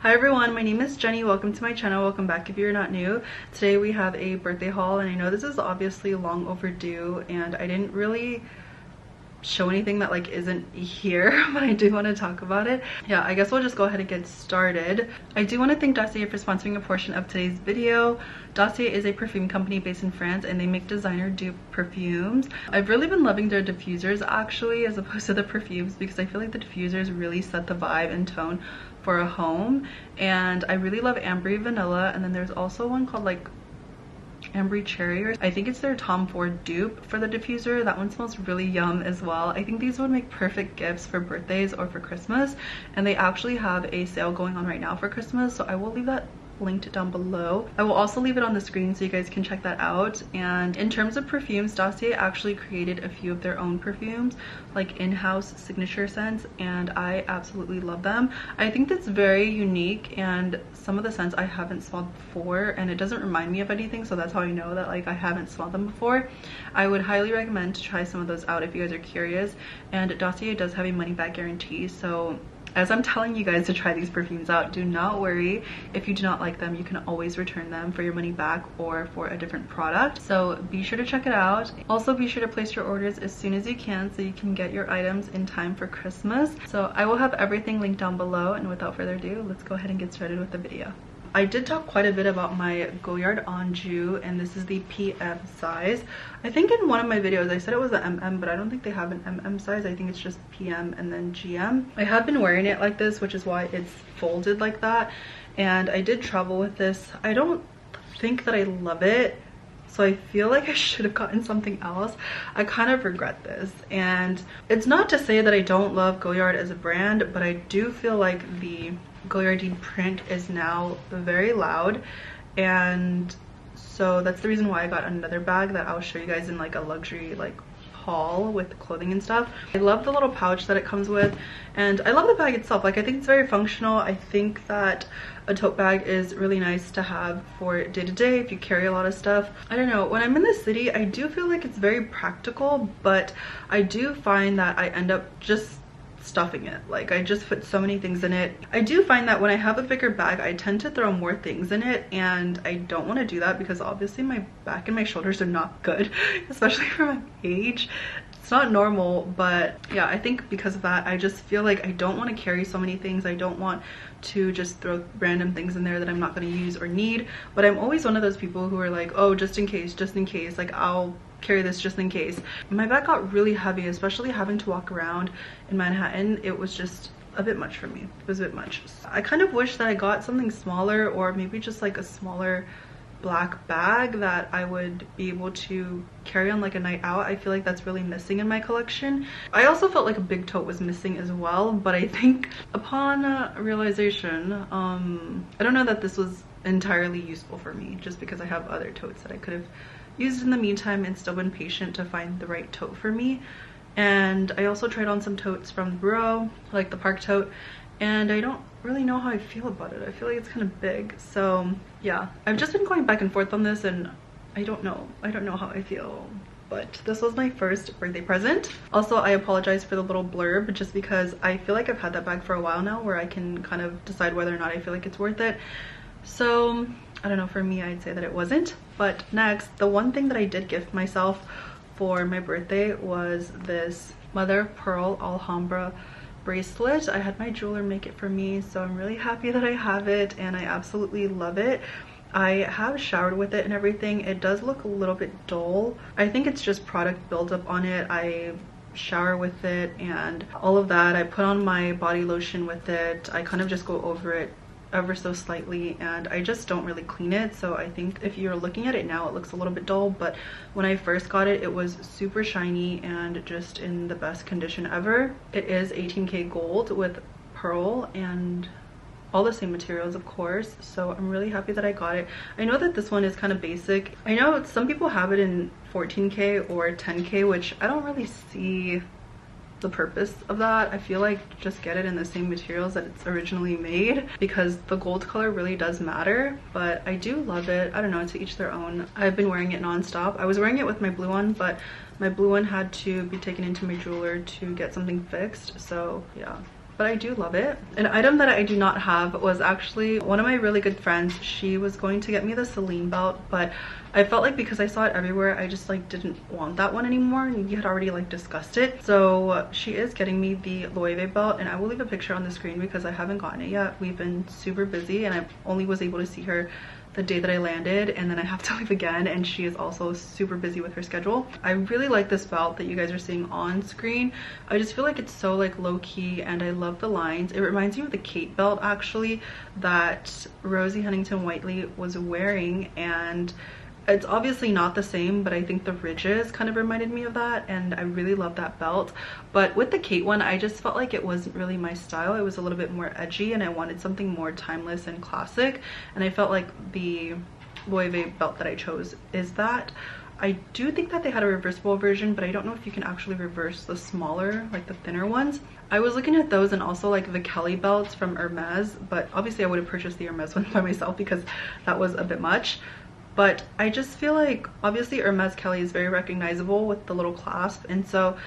Hi everyone, my name is Jenny. Welcome to my channel. Welcome back if you're not new. Today we have a birthday haul, and I know this is obviously long overdue and I didn't really show anything that like isn't here, but I do want to talk about it. Yeah, I guess we'll just go ahead and get started. I do want to thank Dossier for sponsoring a portion of today's video. Dossier is a perfume company based in France and they make designer dupe perfumes. I've really been loving their diffusers actually, as opposed to the perfumes, because I feel like the diffusers really set the vibe and tone for a home. And I really love Ambery Vanilla, and then there's also one called like Ambery Cherry, or I think it's their Tom Ford dupe for the diffuser. That one smells really yum as well. I think these would make perfect gifts for birthdays or for Christmas, and they actually have a sale going on right now for Christmas, so I will leave that linked down below. I will also leave it on the screen so you guys can check that out. And in terms of perfumes, Dossier actually created a few of their own perfumes, like in-house signature scents, and I absolutely love them. I think that's very unique, and some of the scents I haven't smelled before, and it doesn't remind me of anything, so that's how I know that like I haven't smelled them before. I would highly recommend to try some of those out if you guys are curious. And Dossier does have a money back guarantee, so as I'm telling you guys to try these perfumes out, do not worry. If you do not like them, you can always return them for your money back or for a different product. So be sure to check it out. Also, be sure to place your orders as soon as you can so you can get your items in time for Christmas. So I will have everything linked down below, and without further ado, let's go ahead and get started with the video. I did talk quite a bit about my Goyard Anjou, and this is the PM size. I think in one of my videos I said it was an MM, but I don't think they have an MM size. I think it's just PM and then GM. I have been wearing it like this, which is why it's folded like that, and I did travel with this. I don't think that I love it, so I feel like I should have gotten something else. I kind of regret this, and it's not to say that I don't love Goyard as a brand, but I do feel like the Goyardine print is now very loud, and so that's the reason why I got another bag that I'll show you guys in like a luxury like haul with clothing and stuff. I love the little pouch that it comes with, and I love the bag itself. Like, I think it's very functional. I think that a tote bag is really nice to have for day to day if you carry a lot of stuff. I don't know, when I'm in the city I do feel like it's very practical, but I do find that I end up just stuffing it. Like, I just put so many things in it. I do find that when I have a bigger bag I tend to throw more things in it, and I don't want to do that because obviously my back and my shoulders are not good, especially for my age. It's not normal, but yeah, I think because of that I just feel like I don't want to carry so many things. I don't want to just throw random things in there that I'm not going to use or need, but I'm always one of those people who are like, oh, just in case, like I'll carry this just in case. My bag got really heavy, especially having to walk around in Manhattan. It was just a bit much for me. It was a bit much. I kind of wish that I got something smaller, or maybe just like a smaller black bag that I would be able to carry on like a night out. I feel like that's really missing in my collection. I also felt like a big tote was missing as well, but I think upon realization, I don't know that this was entirely useful for me, just because I have other totes that I could have used in the meantime and still been patient to find the right tote for me. And I also tried on some totes from the Bureau, like the Park tote, and I don't really know how I feel about it. I feel like it's kind of big. So yeah, I've just been going back and forth on this, and I don't know how I feel. But this was my first birthday present. Also, I apologize for the little blurb, just because I feel like I've had that bag for a while now where I can kind of decide whether or not I feel like it's worth it. So I don't know, for me I'd say that it wasn't. But next, the one thing that I did gift myself for my birthday was this mother of pearl Alhambra bracelet. I had my jeweler make it for me, so I'm really happy that I have it, and I absolutely love it. I have showered with it and everything. It does look a little bit dull. I think it's just product buildup on it. I shower with it and all of that. I put on my body lotion with it. I kind of just go over it ever so slightly, and I just don't really clean it. So I think if you're looking at it now it looks a little bit dull, but when I first got it, it was super shiny and just in the best condition ever. It is 18K gold with pearl and all the same materials, of course, so I'm really happy that I got it. I know that this one is kind of basic. I know some people have it in 14K or 10K, which I don't really see the purpose of that. I feel like just get it in the same materials that it's originally made, because the gold color really does matter. But I do love it. I don't know, to each their own. I've been wearing it non-stop. I was wearing it with my blue one, but my blue one had to be taken into my jeweler to get something fixed, so yeah, but I do love it. An item that I do not have was actually one of my really good friends. She was going to get me the Celine belt, but I felt like because I saw it everywhere, I just like didn't want that one anymore, and you had already like discussed it. So she is getting me the Loewe belt, and I will leave a picture on the screen because I haven't gotten it yet. We've been super busy, and I only was able to see her the day that I landed, and then I have to leave again, and she is also super busy with her schedule. I really like this belt that you guys are seeing on screen. I just feel like it's so like low-key, and I love the lines. It reminds me of the Kate belt actually that Rosie Huntington-Whiteley was wearing, and it's obviously not the same, but I think the ridges kind of reminded me of that, and I really love that belt. But with the Kate one, I just felt like it wasn't really my style. It was a little bit more edgy, and I wanted something more timeless and classic, and I felt like the Loewe belt that I chose is that. I do think that they had a reversible version, but I don't know if you can actually reverse the smaller, like the thinner ones. I was looking at those, and also like the Kelly belts from Hermes, but obviously I would have purchased the Hermes one by myself because that was a bit much. But I just feel like obviously Hermes Kelly is very recognizable with the little clasp, and so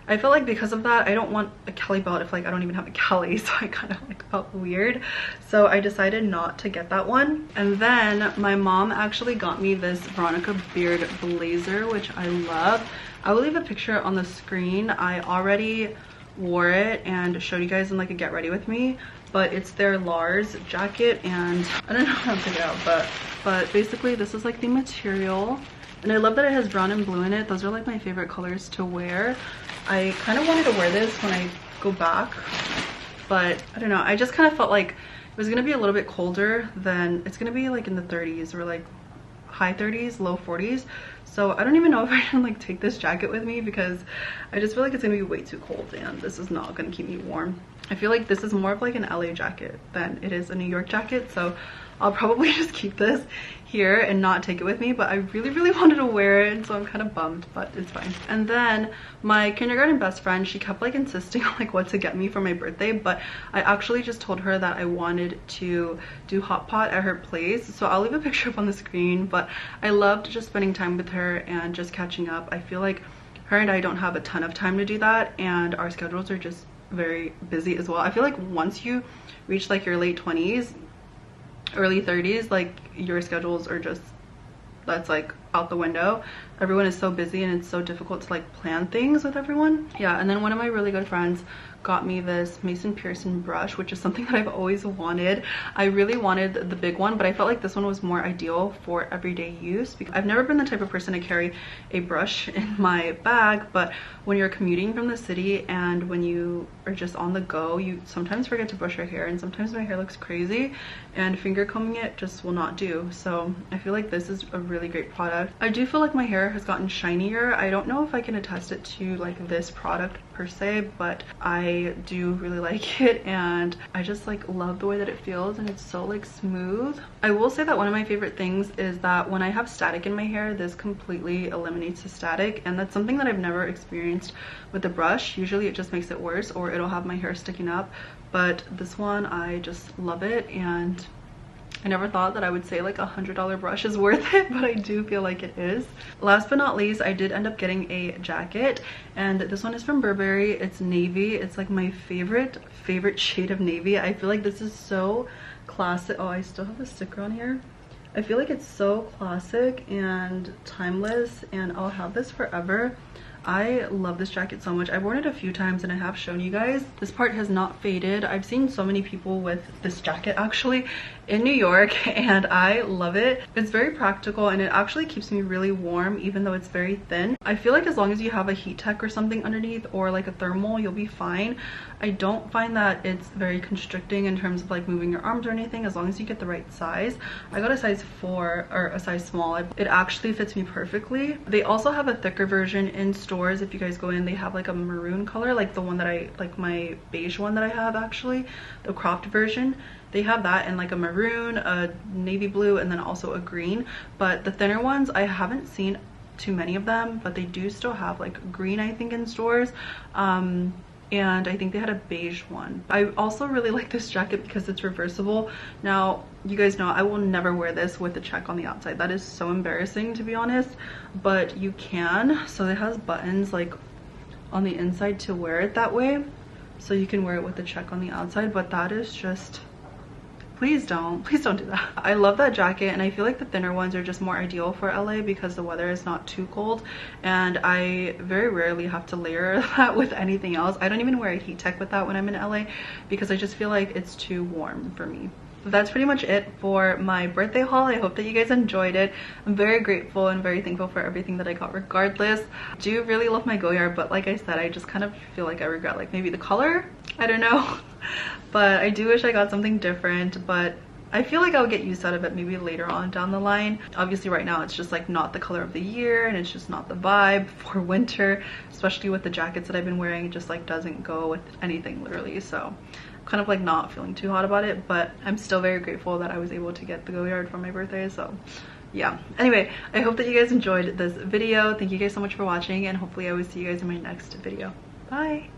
I felt like because of that I don't want a Kelly belt if like I don't even have a Kelly, so I kind of like felt weird, so I decided not to get that one. And then my mom actually got me this Veronica beard blazer, which I love. I will leave a picture on the screen. I already wore it and showed you guys in like a get ready with me, but it's their Lars jacket, and I don't know how to take it out, but basically this is like the material, and I love that it has brown and blue in it. Those are like my favorite colors to wear. I kind of wanted to wear this when I go back, but I don't know, I just kind of felt like it was gonna be a little bit colder than it's gonna be like in the 30s or like high 30s, low 40s. So I don't even know if I can like take this jacket with me because I just feel like it's gonna be way too cold, and this is not gonna keep me warm. I feel like this is more of like an LA jacket than it is a New York jacket, so I'll probably just keep this here and not take it with me, but I really wanted to wear it, and so I'm kind of bummed, but it's fine. And then my kindergarten best friend, she kept like insisting on like what to get me for my birthday, but I actually just told her that I wanted to do hot pot at her place, so I'll leave a picture up on the screen. But I loved just spending time with her and just catching up. I feel like her and I don't have a ton of time to do that, and our schedules are just very busy as well. I feel like once you reach like your late 20s, early 30s, like your schedules are just, that's like out the window. Everyone is so busy, and it's so difficult to like plan things with everyone. Yeah, and then one of my really good friends got me this Mason Pearson brush, which is something that I've always wanted. I really wanted the big one, but I felt like this one was more ideal for everyday use because I've never been the type of person to carry a brush in my bag, but when you're commuting from the city and when you are just on the go, you sometimes forget to brush your hair, and sometimes my hair looks crazy, and finger combing it just will not do. So I feel like this is a really great product. I do feel like my hair has gotten shinier. I don't know if I can attest it to like this product per se, but I do really like it, and I just like love the way that it feels, and it's so like smooth. I will say that one of my favorite things is that when I have static in my hair, this completely eliminates the static, and that's something that I've never experienced with the brush. Usually it just makes it worse, or it'll have my hair sticking up, but this one, I just love it, and I never thought that I would say like $100 brush is worth it, but I do feel like it is. Last but not least, I did end up getting a jacket, and this one is from Burberry. It's navy. It's like my favorite shade of navy. I feel like this is so classic. Oh, I still have the sticker on here. I feel like it's so classic and timeless, and I'll have this forever. I love this jacket so much. I've worn it a few times and I have shown you guys. This part has not faded. I've seen so many people with this jacket actually in New York, and I love it. It's very practical, and it actually keeps me really warm even though it's very thin. I feel like as long as you have a heat tech or something underneath, or like a thermal, you'll be fine. I don't find that it's very constricting in terms of like moving your arms or anything, as long as you get the right size. I got a size 4 or a size small. It actually fits me perfectly. They also have a thicker version in stores. If you guys go in, they have like a maroon color, like the one that I like, my beige one that I have actually, the cropped version. They have that in like a maroon, a navy blue, and then also a green. But the thinner ones, I haven't seen too many of them, but they do still have like green, I think, in stores. And I think they had a beige one. I also really like this jacket because it's reversible. Now, you guys know I will never wear this with a check on the outside. That is so embarrassing, to be honest, but you can. So it has buttons like on the inside to wear it that way. so you can wear it with the check on the outside, but that is just, please don't do that. I love that jacket, and I feel like the thinner ones are just more ideal for LA because the weather is not too cold, and I very rarely have to layer that with anything else. I don't even wear a heat tech with that when I'm in LA because I just feel like it's too warm for me. That's pretty much it for my birthday haul. I hope that you guys enjoyed it. I'm very grateful and very thankful for everything that I got regardless. I do really love my Goyard, but like I said, I just kind of feel like I regret like maybe the color, I don't know. But I do wish I got something different, but I feel like I'll get used out of it maybe later on down the line. Obviously right now it's just like not the color of the year, and it's just not the vibe for winter, especially with the jackets that I've been wearing. It just like doesn't go with anything literally, so kind of like not feeling too hot about it. But I'm still very grateful that I was able to get the Goyard for my birthday, so yeah. Anyway, I hope that you guys enjoyed this video. Thank you guys so much for watching, and hopefully I will see you guys in my next video. Bye.